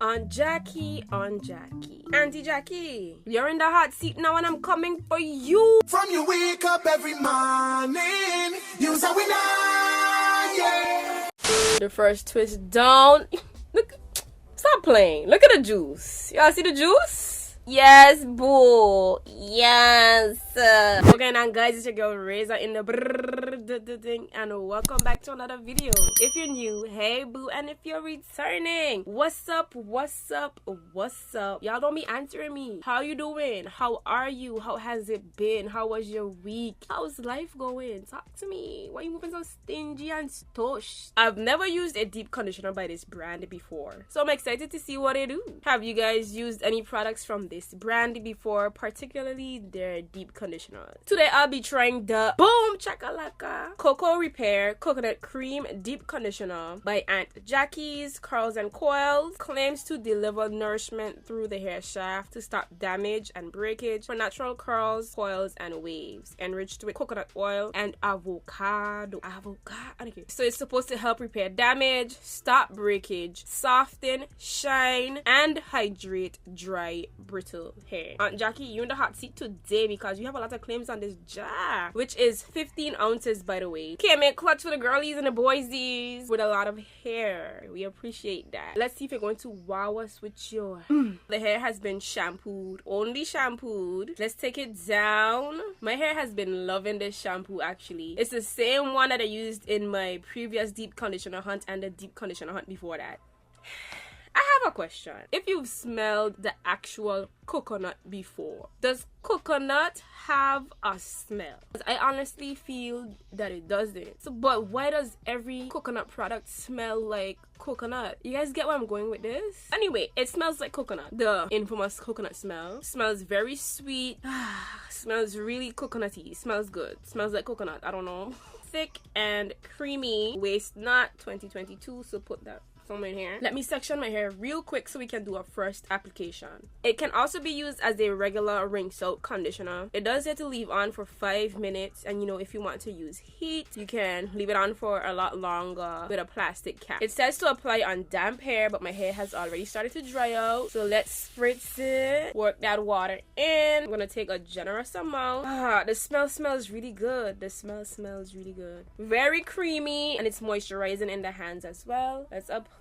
Aunt Jackie, Aunt Jackie. Auntie Jackie, you're in the hot seat now and I'm coming for you. From you wake up every morning, you's a winner, yeah. The first twist down. Look, stop playing. Look at the juice. Y'all see the juice? Yes, boo. Yes. Okay, now guys, it's your girl Razor in the thing, and welcome back to another video. If you're new, hey boo, and if you're returning, what's up? What's up? What's up? Y'all don't be answering me. How you doing? How are you? How has it been? How was your week? How's life going? Talk to me. Why you moving so stingy and stush? I've never used a deep conditioner by this brand before, so I'm excited to see what they do. Have you guys used any products from this brand before, particularly their deep conditioners? Today I'll be trying the Boom Chakalaka Coco Repair Coconut Cream Deep Conditioner by Aunt Jackie's Curls and Coils. Claims to deliver nourishment through the hair shaft to stop damage and breakage for natural curls, coils, and waves. Enriched with coconut oil and avocado. Okay. So it's supposed to help repair damage, stop breakage, soften, shine, and hydrate dry, brittle hair. Aunt Jackie, you're in the hot seat today because you have a lot of claims on this jar, which is 15 ounces, by the way. Came in clutch for the girlies and the boysies with a lot of hair. We appreciate that. Let's see if you're going to wow us with your The hair has been shampooed, only shampooed. Let's take it down. My hair has been loving this shampoo. Actually, it's the same one that I used in my previous deep conditioner hunt and the deep conditioner hunt before that. I have a question. If you've smelled the actual coconut before, does coconut have a smell? I honestly feel that it doesn't. So, but why does every coconut product smell like coconut? You guys get where I'm going with this? Anyway, it smells like coconut. The infamous coconut smell. Smells very sweet. Smells really coconutty. Smells good. Smells like coconut. I don't know. Thick and creamy. Waste not 2022. So put that somewhere in here. Let me section my hair real quick so we can do a first application. It can also be used as a regular ring soap conditioner. It does have to leave on for 5 minutes, and you know, if you want to use heat, you can leave it on for a lot longer with a plastic cap. It says to apply on damp hair, but my hair has already started to dry out, so let's spritz it, work that water in. I'm gonna take a generous amount. The smell smells really good. The smell smells really good. Very creamy, and it's moisturizing in the hands as well. Let's apply.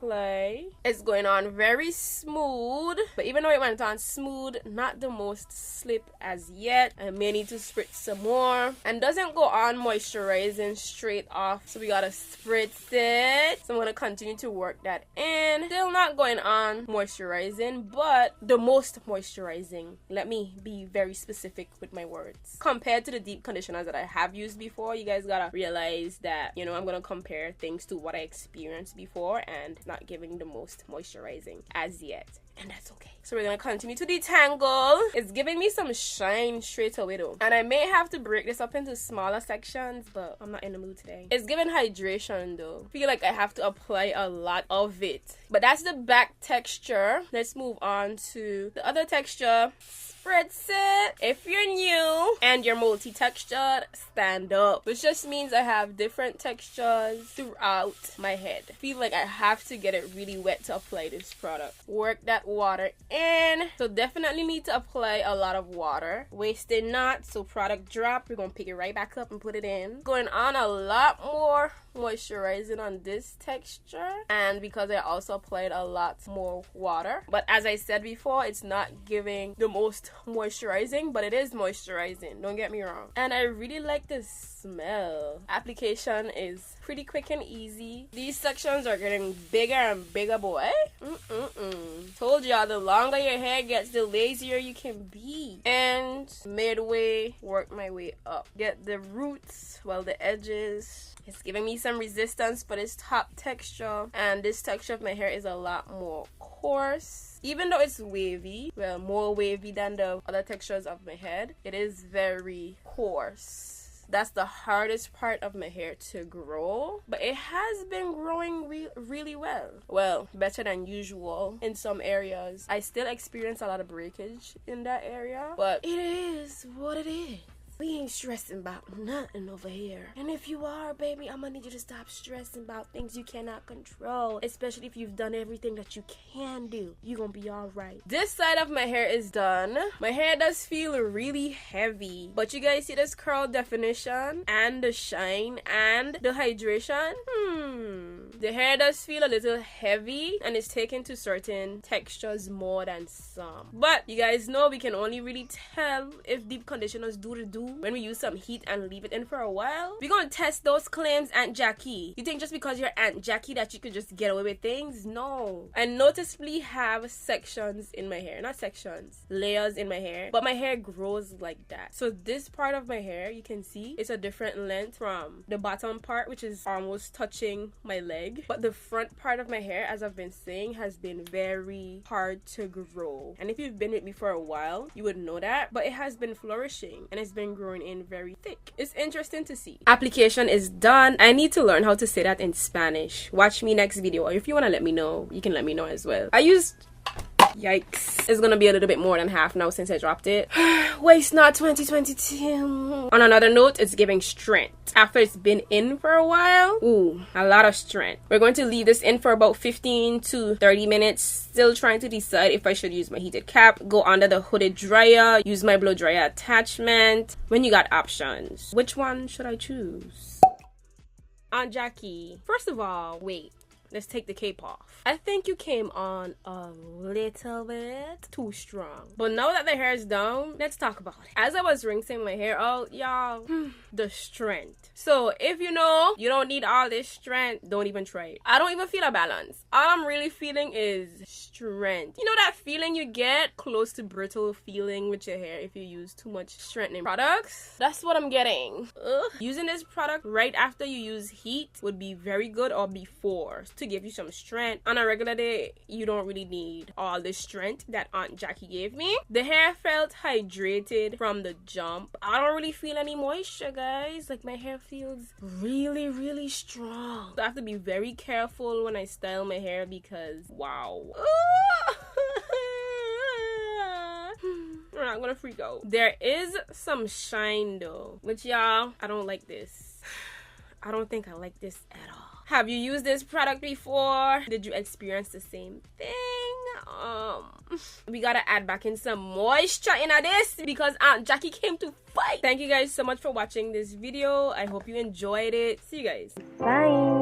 It's going on very smooth, but even though it went on smooth, not the most slip as yet. I may need to spritz some more, and doesn't go on moisturizing straight off, so we gotta spritz it. So I'm gonna continue to work that in. Still not going on moisturizing, but the most moisturizing. Let me be very specific with my words. Compared to the deep conditioners that I have used before, you guys gotta realize that, you know, I'm gonna compare things to what I experienced before, and not giving the most moisturizing as yet, and that's okay. So we're gonna continue to detangle. It's giving me some shine straight away though, and I may have to break this up into smaller sections, but I'm not in the mood today. It's giving hydration though. I feel like I have to apply a lot of it, but that's the back texture. Let's move on to the other texture. Spritz it. If you're new and you're multi-textured, stand up, which just means I have different textures throughout my head. I feel like I have to get it really wet to apply this product. Work that water in. So definitely need to apply a lot of water. Waste it not. So product drop, we're gonna pick it right back up and put it in. Going on a lot more moisturizing on this texture, and because I also applied a lot more water, but as I said before, it's not giving the most moisturizing, but it is moisturizing, don't get me wrong. And I really like the smell. Application is pretty quick and easy. These sections are getting bigger and bigger, boy. Told y'all, the longer your hair gets, the lazier you can be. And midway, work my way up. Get the roots, well, the edges. It's giving me some resistance for this top texture, and this texture of my hair is a lot more coarse. Even though it's wavy, well, more wavy than the other textures of my head, it is very coarse. That's the hardest part of my hair to grow, but it has been growing really well. Well, better than usual in some areas. I still experience a lot of breakage in that area, but it is what it is. We ain't stressing about nothing over here. And if you are, baby, I'm gonna need you to stop stressing about things you cannot control, especially if you've done everything that you can do. You're gonna be all right. This side of my hair is done. My hair does feel really heavy, but you guys see this curl definition and the shine and the hydration? The hair does feel a little heavy and it's taken to certain textures more than some. But you guys know we can only really tell if deep conditioners do the do when we use some heat and leave it in for a while. We're gonna test those claims, Aunt Jackie. You think just because you're Aunt Jackie that you could just get away with things? No. I noticeably have sections in my hair. Not sections, layers in my hair. But my hair grows like that. So this part of my hair, you can see, it's a different length from the bottom part, which is almost touching my leg. But the front part of my hair, as I've been saying, has been very hard to grow. And if you've been with me for a while, you would know that. But it has been flourishing and it's been growing in very thick. It's interesting to see. Application is done. I need to learn how to say that in Spanish. Watch me next video, or if you want to let me know, you can let me know as well. I used... Yikes. It's gonna be a little bit more than half now since I dropped it. Waste not 2022. On another note, it's giving strength. After it's been in for a while, ooh, a lot of strength. We're going to leave this in for about 15 to 30 minutes. Still trying to decide if I should use my heated cap, go under the hooded dryer, use my blow dryer attachment. When you got options, which one should I choose? Aunt Jackie, first of all, wait. Let's take the cape off. I think you came on a little bit too strong. But now that the hair is down, let's talk about it. As I was rinsing my hair out, y'all, the strength. So if you know you don't need all this strength, don't even try it. I don't even feel a balance. All I'm really feeling is strength. You know that feeling you get close to brittle feeling with your hair if you use too much strengthening products? That's what I'm getting. Ugh. Using this product right after you use heat would be very good, or before, to give you some strength. On a regular day, you don't really need all the strength that Aunt Jackie gave me. The hair felt hydrated from the jump. I don't really feel any moisture, guys. Like, my hair feels really, really strong. So I have to be very careful when I style my hair because, wow. I'm gonna freak out. There is some shine though, which, y'all, I don't like this. I don't think I like this at all. Have you used this product before? Did you experience the same thing? We gotta add back in some moisture in this because Aunt Jackie came to fight. Thank you guys so much for watching this video. I hope you enjoyed it. See you guys. Bye.